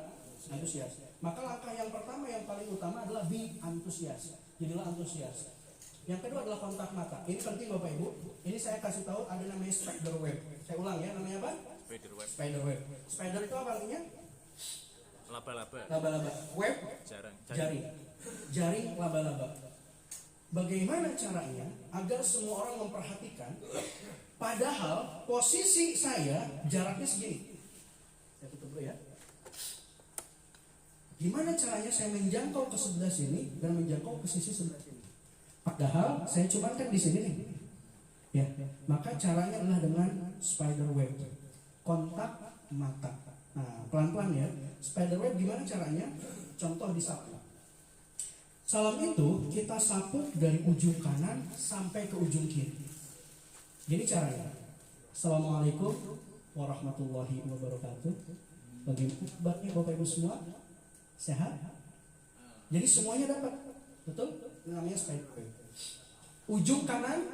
antusias. Maka langkah yang pertama yang paling utama adalah be antusias. Jadilah antusias. Yang kedua adalah kontak mata. Ini penting Bapak Ibu. Ini saya kasih tahu ada namanya spider web. Saya ulang ya, namanya apa? Spider web. Spider web. Spider itu apa artinya? Laba-laba. Laba-laba. Web jaring. Jaring laba-laba. Bagaimana caranya agar semua orang memperhatikan padahal posisi saya jaraknya segini. Saya tutup dulu ya. Gimana caranya saya menjangkau ke sebelah sini dan menjangkau ke sisi sebelah sini? Padahal saya cuma kan di sini nih. Ya, maka caranya adalah dengan spider web. Kontak mata. Nah, pelan-pelan ya. Spider web gimana caranya? Contoh disapu. Salam itu kita sapu dari ujung kanan sampai ke ujung kiri. Jadi caranya. Assalamualaikum warahmatullahi wabarakatuh. Bagaimana kabarnya Bapak Ibu semua? Sehat? Jadi semuanya dapat. Betul? Namanya spider web. Ujung kanan,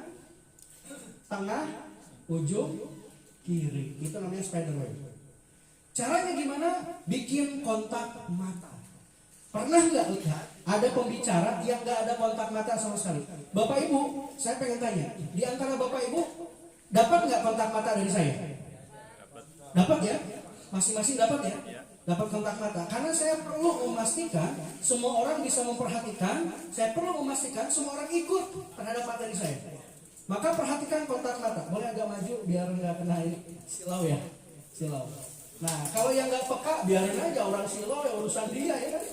tengah, ujung kiri. Itu namanya spider web. Caranya gimana? Bikin kontak mata. Pernah nggak lihat ada pembicara yang nggak ada kontak mata sama sekali? Bapak Ibu, saya pengen tanya, di antara Bapak Ibu dapat nggak kontak mata dari saya? Dapat ya? Masing-masing dapat ya? Dapat kontak mata. Karena saya perlu memastikan semua orang bisa memperhatikan. Saya perlu memastikan semua orang ikut terhadap materi saya. Maka perhatikan kontak mata. Boleh agak maju biar nggak kena ini silau ya, silau. Nah, kalau yang nggak peka biarin aja orang silau ya urusan dia ya kan.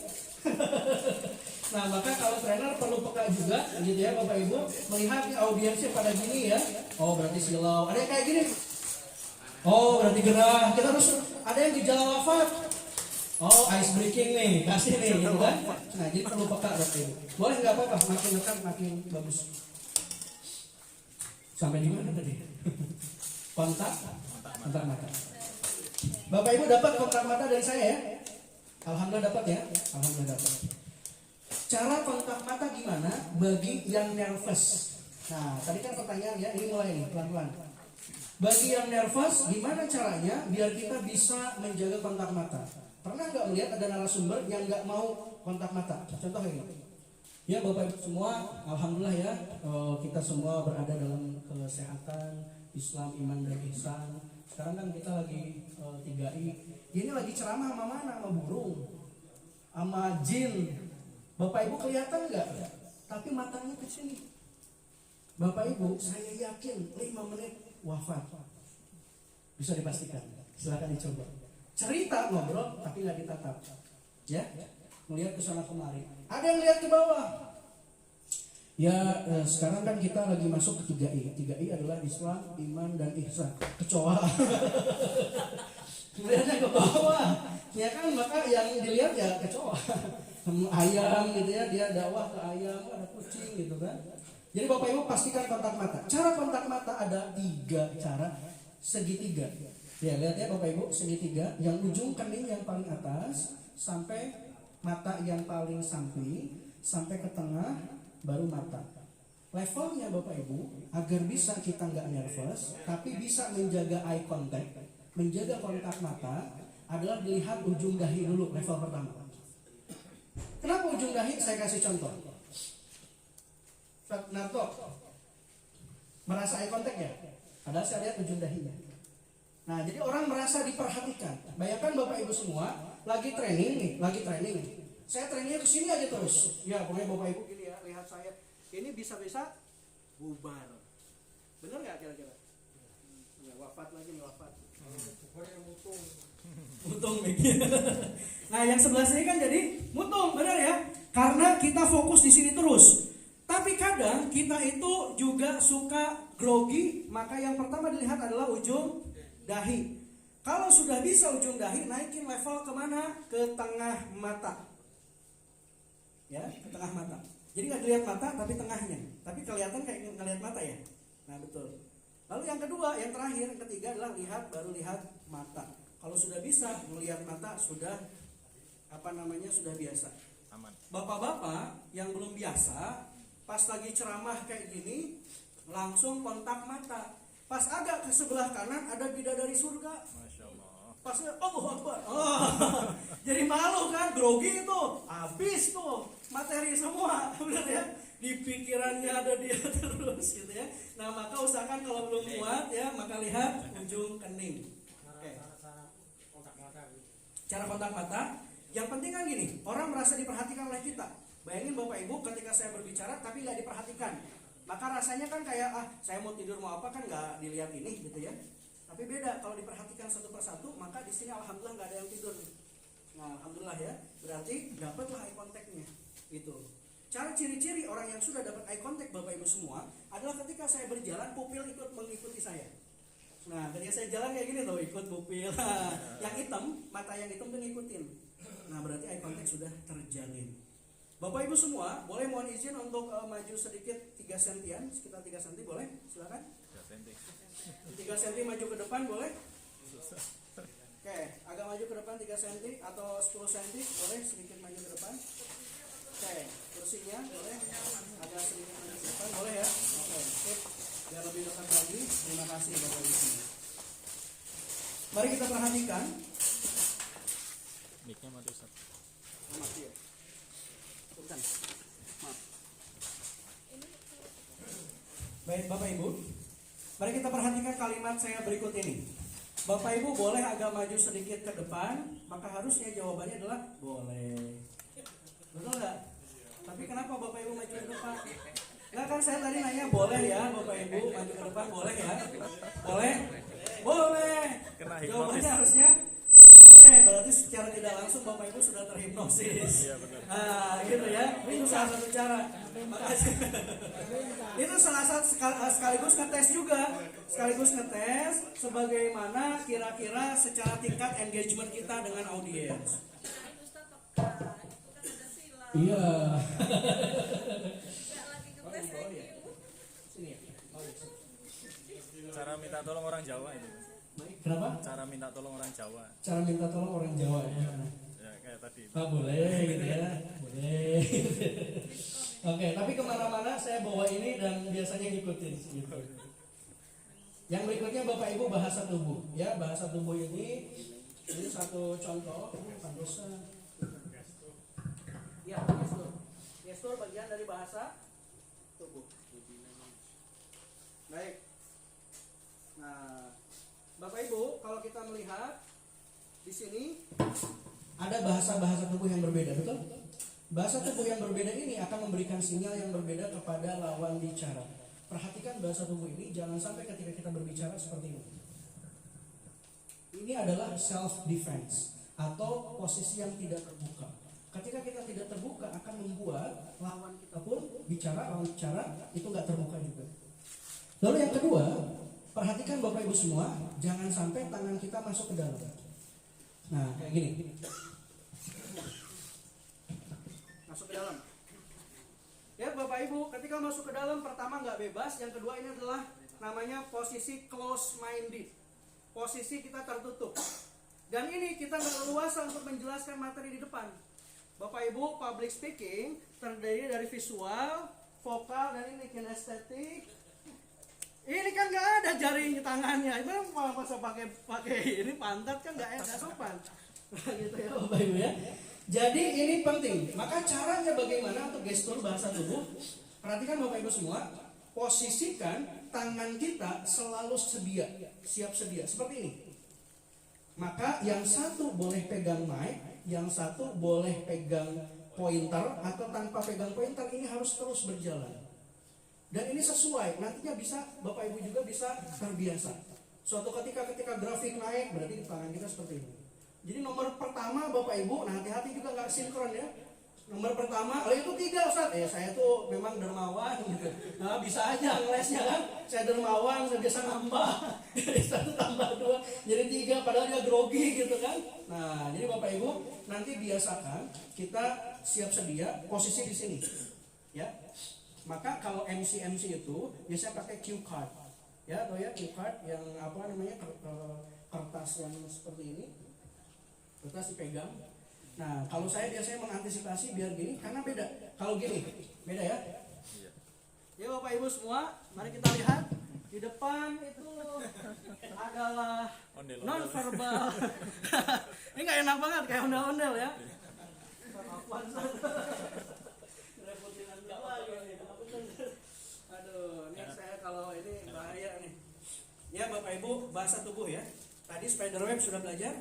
Nah, maka kalau trainer perlu peka juga gitu ya Bapak Ibu, melihat audiensnya pada gini ya. Oh, berarti silau. Ada yang kayak gini. Oh, berarti gerah. Kita harus ada yang gejala wafat. Oh, ice breaking nih, kasih nih gitu kan. Nah, jadi perlu peka Bapak Ibu. Boleh nggak apa-apa, makin dekat makin bagus. Sampai di mana tadi? Kontak mata. Bapak Ibu dapat kontak mata dari saya ya? Alhamdulillah dapat ya? Alhamdulillah dapat. Cara kontak mata gimana bagi yang nervous? Nah, tadi kan pertanyaan ya, ini mulai nih pelan-pelan. Bagi yang nervous, gimana caranya biar kita bisa menjaga kontak mata? Pernah nggak melihat ada narasumber yang nggak mau kontak mata? Contoh kayak gini. Ya Bapak Ibu semua, alhamdulillah ya, kita semua berada dalam kesehatan, Islam, iman dan ihsan. Sekarang kan kita lagi 3I. Ini lagi ceramah sama mana? Sama burung, sama jin. Bapak Ibu kelihatan nggak? Tapi matanya ke sini. Bapak Ibu, saya yakin 5 menit wafat. Bisa dipastikan. Silakan dicoba. Cerita ngobrol tapi nggak ditatap. Ya, melihat ke sana kemari. Ada yang lihat ke bawah. Ya, sekarang kan kita lagi masuk ke 3I. 3I adalah Islam, iman dan ihsan. Kecoa. Melihatnya ke bawah. Ya kan, maka yang dilihat ya kecoa. Ayam gitu ya, dia dakwah ke ayam, ada kucing gitu kan. Jadi Bapak Ibu pastikan kontak mata. Cara kontak mata ada 3 cara. Segitiga. Ya, lihat ya Bapak Ibu, segitiga. Yang ujung kening yang paling atas sampai mata yang paling samping, sampai ke tengah, baru mata. Levelnya Bapak Ibu, agar bisa kita nggak nervous, tapi bisa menjaga eye contact, menjaga kontak mata, adalah dilihat ujung dahi dulu, level pertama. Kenapa ujung dahi? Saya kasih contoh. Narto, merasa eye contact ya? Padahal saya lihat ujung dahinya. Nah, jadi orang merasa diperhatikan. Bayangkan Bapak Ibu semua lagi training nih, Saya trainingnya ke sini aja terus. Ya, pokoknya Bapak Ibu gini ya, lihat saya. Ini bisa-bisa bubar. Bener nggak kira-kira? Ya, wafat lagi nih, wafat. Mutung mikir. Nah, yang sebelah sini kan jadi mutung, benar ya? Karena kita fokus di sini terus. Tapi kadang kita itu juga suka grogi, maka yang pertama dilihat adalah ujung dahi. Kalau sudah bisa ujung dahi, naikin level kemana? Ke tengah mata. Ya, ke tengah mata. Jadi nggak dilihat mata, tapi tengahnya. Tapi kelihatan kayak ngelihat mata ya. Nah, betul. Lalu yang kedua, yang terakhir, yang ketiga adalah lihat, baru lihat mata. Kalau sudah bisa melihat mata, sudah sudah biasa. Aman. Bapak-bapak yang belum biasa, pas lagi ceramah kayak gini, langsung kontak mata. Pas agak ke sebelah kanan ada bidadari surga. Masya Allah. Pas Allahu Akbar. Jadi malu kan, grogi itu, habis tuh materi semua, benar ya? Di pikirannya ada dia terus gitu ya. Nah, maka usahakan kalau belum muat ya, maka lihat ujung kening. Oke. Cara kontak mata, yang penting kan gini, orang merasa diperhatikan oleh kita. Bayangin Bapak Ibu ketika saya berbicara tapi nggak diperhatikan, maka rasanya kan kayak saya mau tidur mau apa kan nggak dilihat ini gitu ya. Tapi beda kalau diperhatikan satu persatu, maka di sini alhamdulillah nggak ada yang tidur. Nah, alhamdulillah ya, berarti dapatlah eye contact-nya. Itu. Cara ciri-ciri orang yang sudah dapat eye contact Bapak Ibu semua adalah ketika saya berjalan pupil ikut mengikuti saya. Nah, ketika saya jalan kayak gini tuh ikut pupil. Yang hitam, mata yang hitam tuh ngikutin. Nah, berarti eye contact sudah terjalin. Bapak Ibu semua, boleh mohon izin untuk maju sedikit 3 sentian, sekitar 3 senti boleh? Silakan. 3 senti maju ke depan boleh? Oke, agak maju ke depan 3 senti atau 10 senti boleh sedikit maju ke depan. Oke, kursinya boleh agak sedikit maju ke depan boleh ya? Oke, sip. Biar lebih dekat lagi. Terima kasih Bapak Ibu semua. Mari kita perhatikan. Mic-nya mati Ustaz. Maaf ya. Bukan. Maaf. Baik Bapak Ibu, mari kita perhatikan kalimat saya berikut ini. Bapak Ibu boleh agak maju sedikit ke depan, maka harusnya jawabannya adalah boleh. Betul nggak? Tapi kenapa Bapak Ibu maju ke depan? Nah kan saya tadi nanya boleh ya Bapak Ibu maju ke depan boleh ya? Boleh? Boleh. Jawabannya harusnya boleh. Berarti secara tidak langsung Bapak Ibu sudah terhipnosis. Nah gitu ya. Itu salah satu cara. Makasih. Itu salah satu sekaligus ngetes juga. Sekaligus ngetes sebagaimana kira-kira secara tingkat engagement kita dengan audiens. Iya. Cara minta tolong orang Jawa itu. Kenapa? Cara minta tolong orang Jawa. Cara minta tolong orang Jawa ya. Ya kayak tadi. Boleh gitu ya. Boleh. Oke, tapi kemana-mana saya bawa ini dan biasanya ngikutin gitu. Yang berikutnya Bapak Ibu bahasa tubuh. Ya, bahasa tubuh ini Ini satu contoh, pantesan. Ya, gestur bagian dari bahasa tubuh. Baik. Nah, Bapak Ibu, kalau kita melihat di sini Ada bahasa-bahasa tubuh yang berbeda, betul? Bahasa tubuh yang berbeda ini akan memberikan sinyal yang berbeda kepada lawan bicara. Perhatikan bahasa tubuh ini, jangan sampai ketika kita berbicara seperti ini. Ini adalah self defense atau posisi yang tidak terbuka. Ketika kita tidak terbuka akan membuat lawan kita pun lawan bicara itu nggak terbuka juga. Lalu yang kedua, perhatikan Bapak Ibu semua, jangan sampai tangan kita masuk ke dalam. Nah, kayak gini. masuk ke dalam. Ya Bapak Ibu, ketika masuk ke dalam pertama nggak bebas, yang kedua ini adalah namanya posisi close minded. Posisi kita tertutup. Dan ini kita nggak leluasa untuk menjelaskan materi di depan. Bapak Ibu, public speaking terdiri dari visual, vokal, dan ini kinestetik. Ini kan nggak ada jari tangannya. Itu masa pakai ini pantat kan nggak sopan. Gitu ya Bapak Ibu ya. Jadi ini penting. Maka caranya bagaimana untuk gestur bahasa tubuh? Perhatikan Bapak Ibu semua, posisikan tangan kita selalu siap sedia seperti ini. Maka yang satu boleh pegang mic, yang satu boleh pegang pointer atau tanpa pegang pointer, ini harus terus berjalan. Dan ini sesuai, nantinya bisa Bapak Ibu juga bisa terbiasa. Suatu ketika grafik naik, berarti tangan kita seperti ini. Jadi nomor pertama Bapak Ibu, nah hati-hati juga nggak sinkron ya. Nomor pertama, itu 3 Ustaz. Saya tuh memang dermawan gitu. Nah, bisa aja ngelesnya kan. Saya dermawan, saya biasa nambah. Jadi 1 tambah 2, jadi 3, padahal dia grogi gitu kan. Nah, jadi Bapak Ibu, nanti biasakan kita siap sedia posisi di sini. Ya. Maka kalau MC itu biasanya pakai cue card. Ya, atau ya cue card yang apa namanya kertas yang seperti ini. Kertas dipegang. Nah, kalau saya biasanya mengantisipasi biar gini, karena beda. Kalau gini, beda ya. Ya Bapak Ibu semua, mari kita lihat di depan itu adalah non verbal. Ini nggak enak banget kayak ondel-ondel ya. Repotin Anda lagi nih. Aduh, ini saya kalau ini bahaya nih. Ya Bapak Ibu, bahasa tubuh ya. Tadi spiderweb sudah belajar.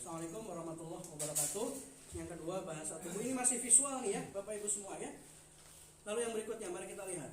Assalamualaikum warahmatullahi wabarakatuh. Yang kedua bahasa tubuh, ini masih visual nih ya Bapak Ibu semua ya. Lalu yang berikutnya mari kita lihat.